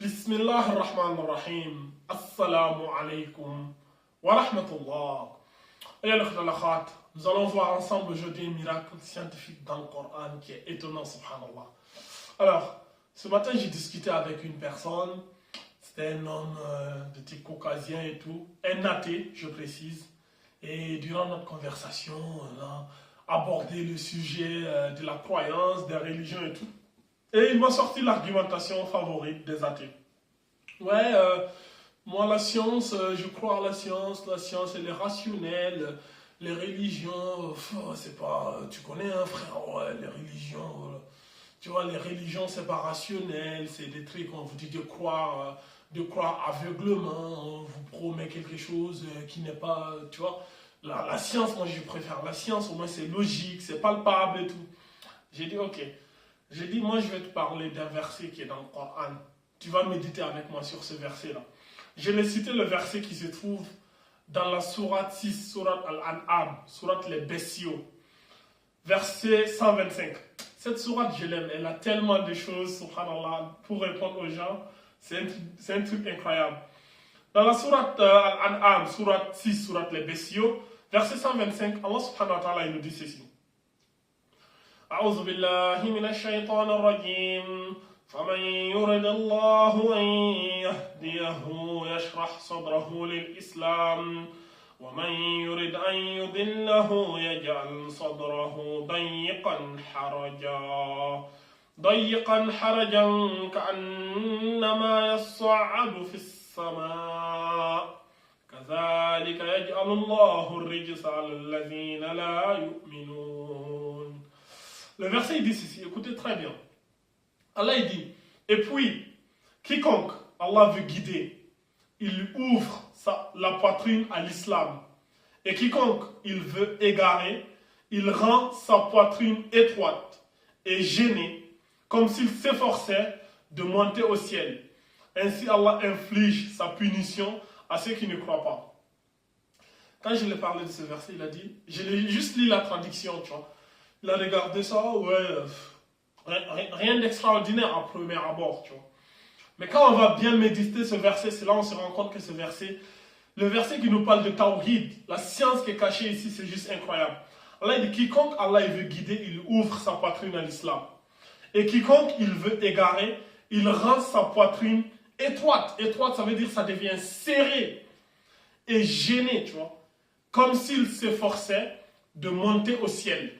Bismillah ar-Rahman ar-Rahim. Assalamu alaikum wa rahmatullah. Nous allons voir ensemble aujourd'hui un miracle scientifique dans le Coran qui est étonnant, subhanallah. Alors, ce matin, j'ai discuté avec une personne. C'était un homme de type caucasien et tout. Un athée, je précise. Et durant notre conversation, on a abordé le sujet de la croyance, des religions et tout. Et il m'a sorti l'argumentation favorite des athées. Ouais, moi la science, je crois à la science elle est rationnelle, les religions, c'est pas, tu connais un frère, ouais, les religions, tu vois, les religions c'est pas rationnel, c'est des trucs, on vous dit de croire aveuglement, on vous promet quelque chose qui n'est pas, tu vois, la science, moi je préfère la science, au moins c'est logique, c'est palpable et tout. J'ai dit ok. J'ai dit, moi je vais te parler d'un verset qui est dans le Coran. Tu vas méditer avec moi sur ce verset-là. Je vais citer le verset qui se trouve dans la sourate 6, sourate Al-An'am, sourate les bestiaux. Verset 125. Cette sourate, je l'aime. Elle a tellement de choses, subhanallah, pour répondre aux gens. C'est un truc incroyable. Dans la sourate Al-An'am, sourate 6, sourate les bestiaux, verset 125, Allah subhanahu wa ta'ala, il nous dit ceci. أعوذ بالله من الشيطان الرجيم فمن يرد الله أن يهديه يشرح صدره للإسلام ومن يرد أن يضله يجعل صدره ضيقا حرجا كأنما يصعد في السماء كذلك يجعل الله الرجس على الذين لا يؤمنون. Le verset il dit ceci, écoutez très bien. Allah il dit, et puis, quiconque Allah veut guider, il lui ouvre la poitrine à l'islam. Et quiconque il veut égarer, il rend sa poitrine étroite et gênée, comme s'il s'efforçait de monter au ciel. Ainsi Allah inflige sa punition à ceux qui ne croient pas. Quand je lui ai parlé de ce verset, il a dit, je l'ai juste lu la traduction, tu vois. Il a regardé ça, ouais, rien d'extraordinaire à premier abord, tu vois. Mais quand on va bien méditer ce verset, c'est là on se rend compte que ce verset, le verset qui nous parle de Tawhid, la science qui est cachée ici, c'est juste incroyable. Allah dit, quiconque Allah il veut guider, il ouvre sa poitrine à l'islam. Et quiconque il veut égarer, il rend sa poitrine étroite. Étroite, ça veut dire que ça devient serré et gêné, tu vois. Comme s'il s'efforçait de monter au ciel.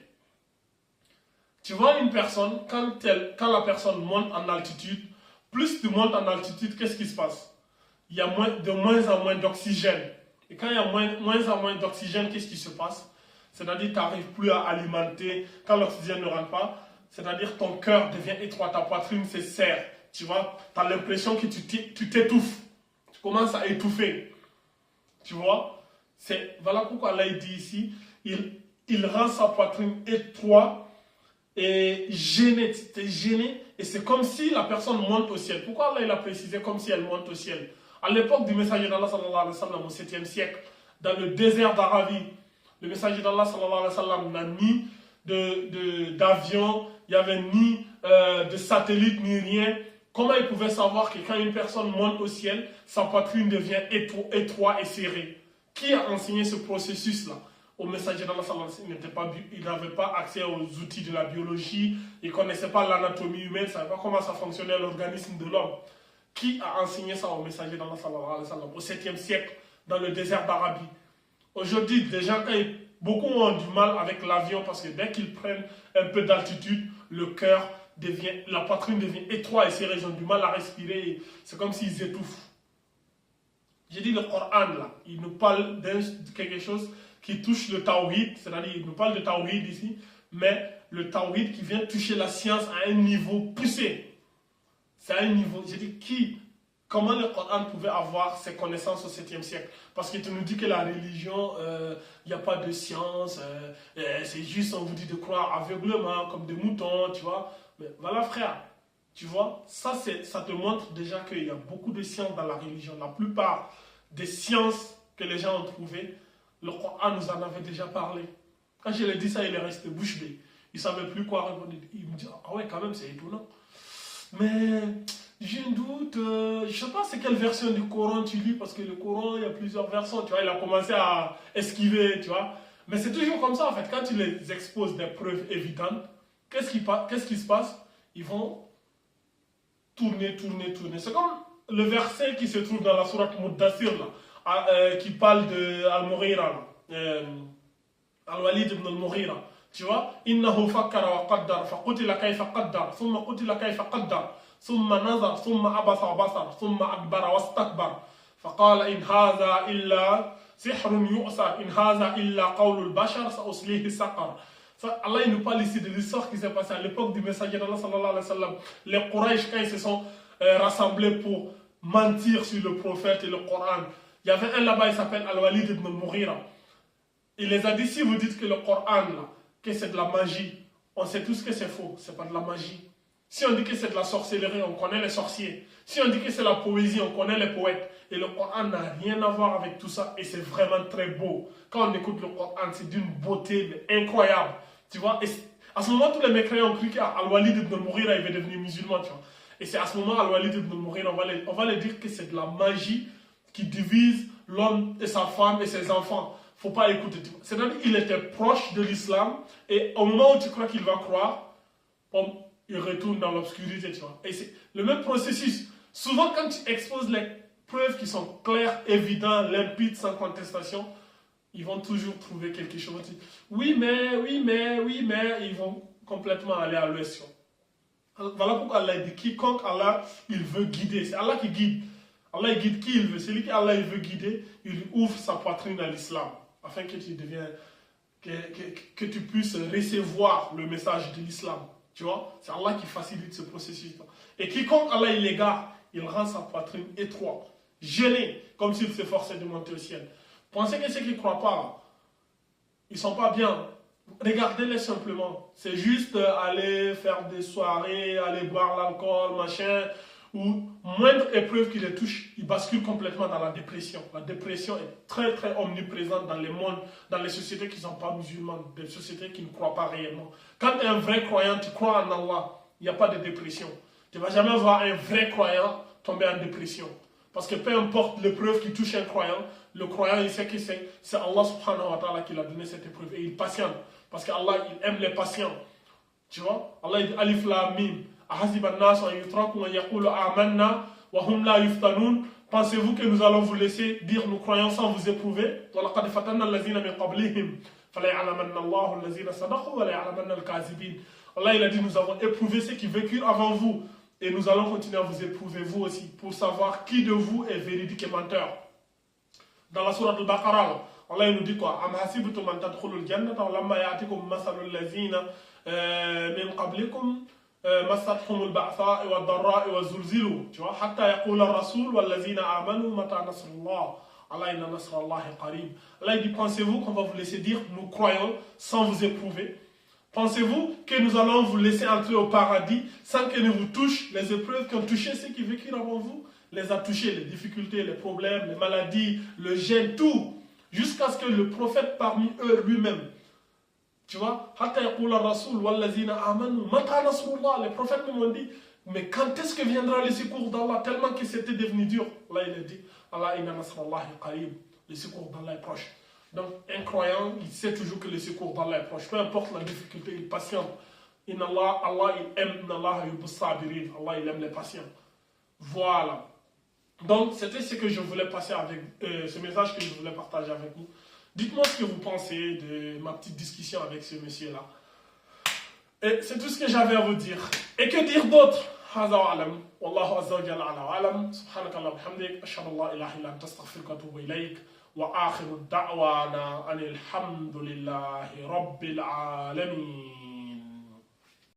Tu vois une personne, quand la personne monte en altitude, plus tu montes en altitude, qu'est-ce qui se passe? Il y a de moins en moins d'oxygène. Et quand il y a moins en moins d'oxygène, qu'est-ce qui se passe? C'est-à-dire que tu n'arrives plus à alimenter quand l'oxygène ne rentre pas. C'est-à-dire que ton cœur devient étroit, ta poitrine se serre. Tu vois, tu as l'impression que tu t'étouffes. Tu commences à étouffer. Tu vois? Voilà pourquoi Allah dit ici, il rend sa poitrine étroite et gêné, et c'est comme si la personne monte au ciel. Pourquoi Allah il a précisé comme si elle monte au ciel? À l'époque du messager d'Allah sallallahu alayhi wa sallam, au 7e siècle, dans le désert d'Arabie, le messager d'Allah sallallahu alayhi wa sallam n'a ni d'avion, il n'y avait ni de satellite, ni rien. Comment il pouvait savoir que quand une personne monte au ciel, sa poitrine devient étroite et serrée? Qui a enseigné ce processus-là? Au messager d'Allah, il n'avait pas accès aux outils de la biologie, il ne connaissait pas l'anatomie humaine, il ne savait pas comment ça fonctionnait l'organisme de l'homme. Qui a enseigné ça au messager d'Allah au 7e siècle, dans le désert d'Arabie? Aujourd'hui, des gens, beaucoup ont du mal avec l'avion parce que dès qu'ils prennent un peu d'altitude, la poitrine devient étroite et serrée, ils ont du mal à respirer, c'est comme s'ils étouffent. J'ai dit le Coran là, il nous parle de quelque chose qui touche le Tawhid, c'est-à-dire il nous parle de Tawhid ici, mais le Tawhid qui vient toucher la science à un niveau poussé. C'est à un niveau, j'ai dit comment le Coran pouvait avoir ses connaissances au 7e siècle? Parce qu'il nous dit que la religion, il n'y a pas de science, c'est juste, on vous dit de croire aveuglement, comme des moutons, tu vois. Mais voilà frère, tu vois, ça te montre déjà qu'il y a beaucoup de sciences dans la religion. La plupart des sciences que les gens ont trouvées, le Coran nous en avait déjà parlé. Quand je lui ai dit ça, il est resté bouche bée. Il ne savait plus quoi répondre. Il me dit, ah ouais, quand même, c'est étonnant. Mais j'ai un doute, je sais pas c'est quelle version du Coran tu lis, parce que le Coran, il y a plusieurs versions, tu vois, il a commencé à esquiver, tu vois. Mais c'est toujours comme ça, en fait, quand tu les exposes des preuves évidentes, qu'est-ce qui se passe? Ils vont tourner, tourner, tourner. C'est comme le verset qui se trouve dans la sourate Muddassir, là, qui parle de Al-Mughira, Al-Walid ibn al-Mughira. Tu vois, innahu fakkara wa qaddar, fa qutila kayfa qaddar, thumma qutila kayfa qaddar, thumma nazar, thumma abasa wa basar, thumma adbara wa stakbar. فقال إن هذا إلا سحر يؤثر إن هذا إلا قول البشر سأصليه سقر. Allah il nous parle ici de l'histoire qui s'est passée à l'époque du messager d'Allah sallallahu alayhi wa sallam. Les Quraysh, quand ils se sont rassemblés pour mentir sur le prophète et le Coran, il y avait un là-bas, il s'appelle Al-Walid ibn al-Mughira. Il les a dit, si vous dites que le Coran, là, que c'est de la magie, on sait tous que c'est faux, c'est pas de la magie. Si on dit que c'est de la sorcellerie, on connaît les sorciers. Si on dit que c'est la poésie, on connaît les poètes. Et le Coran n'a rien à voir avec tout ça. Et c'est vraiment très beau. Quand on écoute le Coran, c'est d'une beauté incroyable. Tu vois, et à ce moment, tous les mécréants ont cru qu'Al-Walid ibn al-Mughira il va devenir musulman. Tu vois. Et c'est à ce moment, Al-Walid ibn al-Mughira, on va leur dire que c'est de la magie qui divise l'homme et sa femme et ses enfants. Faut pas écouter. C'est-à-dire qu'il était proche de l'islam. Et au moment où tu crois qu'il va croire, il retourne dans l'obscurité, tu vois. Et c'est le même processus. Souvent, quand tu exposes les preuves qui sont claires, évidentes, limpides, sans contestation, ils vont toujours trouver quelque chose. Oui, mais, ils vont complètement aller à l'ouest. Voilà pourquoi Allah dit, quiconque Allah, il veut guider. C'est Allah qui guide. Allah il guide qui il veut. Celui qu'Allah il veut guider, il lui ouvre sa poitrine à l'islam, afin que tu deviennes, que tu puisses recevoir le message de l'islam. Tu vois, c'est Allah qui facilite ce processus. Et quiconque Allah il l'égare, il rend sa poitrine étroite, gelée, comme s'il s'efforçait de monter au ciel. Pensez que ceux qui ne croient pas, ils ne sont pas bien. Regardez-les simplement. C'est juste aller faire des soirées, aller boire l'alcool, machin, ou moindre épreuve qui les touche, ils basculent complètement dans la dépression. La dépression est très très omniprésente dans les mondes, dans les sociétés qui ne sont pas musulmanes, des sociétés qui ne croient pas réellement. Quand tu es un vrai croyant, tu crois en Allah, il n'y a pas de dépression. Tu ne vas jamais voir un vrai croyant tomber en dépression. Parce que peu importe l'épreuve qui touche un croyant, le croyant il sait que c'est Allah subhanahu wa ta'ala qui l'a donné cette épreuve et il patiente. Parce qu'Allah il aime les patients. Tu vois, Allah dit Alif Lam Mim. Pensez-vous que nous allons vous laisser dire nous croyons sans vous éprouver? Allah il a dit nous avons éprouvé ceux qui vécurent avant vous et nous allons continuer à vous éprouver vous aussi pour savoir qui de vous est véridique et menteur. Dans la sourate Al-Baqarah, Allah il nous dit quoi? Am hasibtum an tadkhulul jannata wa lamma ya'tikum mathalul lazina min qablikum مستهم البعثاء والضراء والزلزلوا حتى يقول الرسول والذين آمنوا متى نصر الله Allah inna nasra Allahi qarib. Allah il dit pensez-vous qu'on va vous laisser dire nous croyons sans vous éprouver? Pensez-vous que nous allons vous laisser entrer au paradis sans que ne vous touchent les épreuves qui ont touché ceux qui vécurent avant vous? Les a touchés, les difficultés, les problèmes, les maladies, le gêne, tout, jusqu'à ce que le prophète parmi eux lui-même, tu vois, les prophètes nous ont dit, mais quand est-ce que viendra le secours d'Allah? Tellement que c'était devenu dur. Là, il a dit, Allah inna nasrallahi qarib, le secours d'Allah est proche. Donc, un croyant, il sait toujours que le secours d'Allah est proche. Peu importe la difficulté, il patiente. Allah, il aime, Allah il aime les patients. Voilà. Donc, c'était ce que je voulais passer avec, ce message que je voulais partager avec vous. Dites-moi ce que vous pensez de ma petite discussion avec ce monsieur-là. Et c'est tout ce que j'avais à vous dire. Et que dire d'autre? هذا وأعلم والله عز وجل أعلى وأعلم سبحانك اللهم وبحمدك أشهد أن لا إله إلا أنت أستغفرك وأتوب إليك وآخر الدعوانا أن الحمد لله رب العالمين.